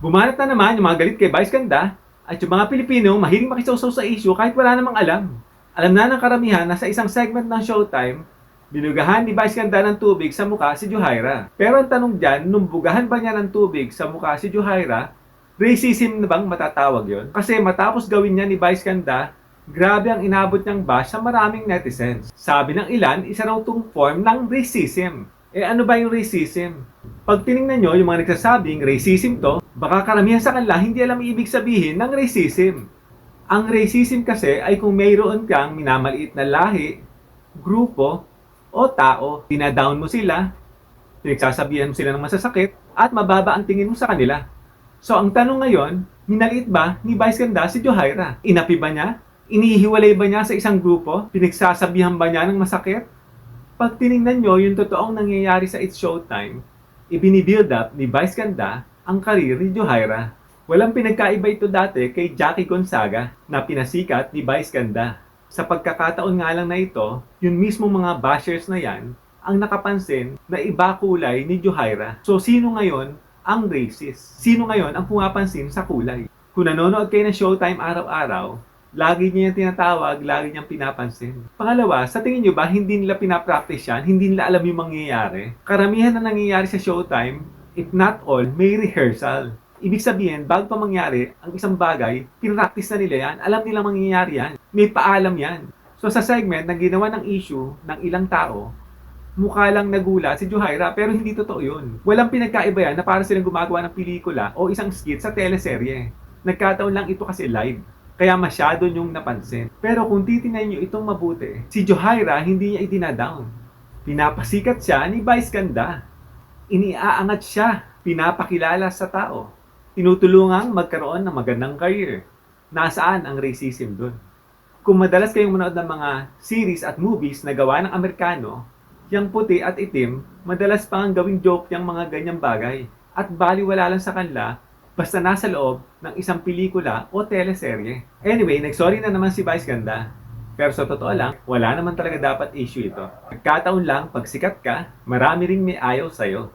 Bumanat na naman yung mga galit kay Vice Ganda at yung mga Pilipino mahiling makisawsaw sa issue kahit wala namang alam. Alam na ng karamihan na sa isang segment ng Showtime, binugahan ni Vice Ganda ng tubig sa mukha si Johaira. Pero ang tanong dyan, nung bugahan ba niya ng tubig sa mukha si Johaira, racism na bang matatawag yon? Kasi matapos gawin niya ni Vice Ganda, grabe ang inabot niyang bash sa maraming netizens. Sabi ng ilan, isa raw itong form ng racism. Eh ano ba yung racism? Pag tinignan nyo yung mga nagsasabing racism to, baka karamihan sa kanila hindi alam ibig sabihin ng racism. Ang racism kasi ay kung mayroon kang minamaliit na lahi, grupo, o tao, dinadown mo sila, pinagsasabihan mo sila ng masasakit, at mababa ang tingin mo sa kanila. So ang tanong ngayon, minaliit ba ni Vice Ganda si Johaira? Inapi ba niya? Inihiwalay ba niya sa isang grupo? Pinagsasabihan ba niya ng masakit? Pag tinignan nyo yung totoong nangyayari sa It's Showtime, ibinibuild up ni Vice Ganda ang karir ni Johaira. Walang pinagkaiba ito dati kay Jackie Gonzaga na pinasikat ni Vice Ganda. Sa pagkakataon nga lang na ito, yung mismo mga bashers na yan ang nakapansin na iba kulay ni Johaira. So sino ngayon ang racist? Sino ngayon ang pumapansin sa kulay? Kung nanonood kayo ng Showtime araw-araw, lagi niya yung tinatawag, lagi niyang pinapansin. Pangalawa, sa tingin niyo ba hindi nila pinapractice yan? Hindi nila alam yung mangyayari? Karamihan na nangyayari sa Showtime, if not all, may rehearsal. Ibig sabihin, bago pa mangyari ang isang bagay, pinractice na nila yan, alam nila mangyayari yan, may paalam yan. So sa segment na ginawa ng issue ng ilang tao, mukha lang nagulat si Johaira pero hindi totoo yun. Walang pinagkaiba yan na para silang gumagawa ng pelikula o isang skit sa teleserye. Nagkataon lang ito kasi live. Kaya masyado niyong napansin. Pero kung titingnan niyo itong mabuti, si Johaira hindi niya idinadown. Pinapasikat siya ni Vice Ganda. Iniaangat siya, pinapakilala sa tao. Tinutulungang magkaroon ng magandang career. Nasaan ang racism dun? Kung madalas kayong manood ng mga series at movies na gawa ng Amerikano, yung puti at itim, madalas pang gawing joke yung mga ganyang bagay. At baliwala lang sa kanila, basta nasa loob ng isang pelikula o teleserye. Anyway, nagsorry na naman si Vice Ganda. Pero sa totoo lang, wala naman talaga dapat issue ito. Nagkataon lang, pag sikat ka, marami ring may ayaw sa'yo.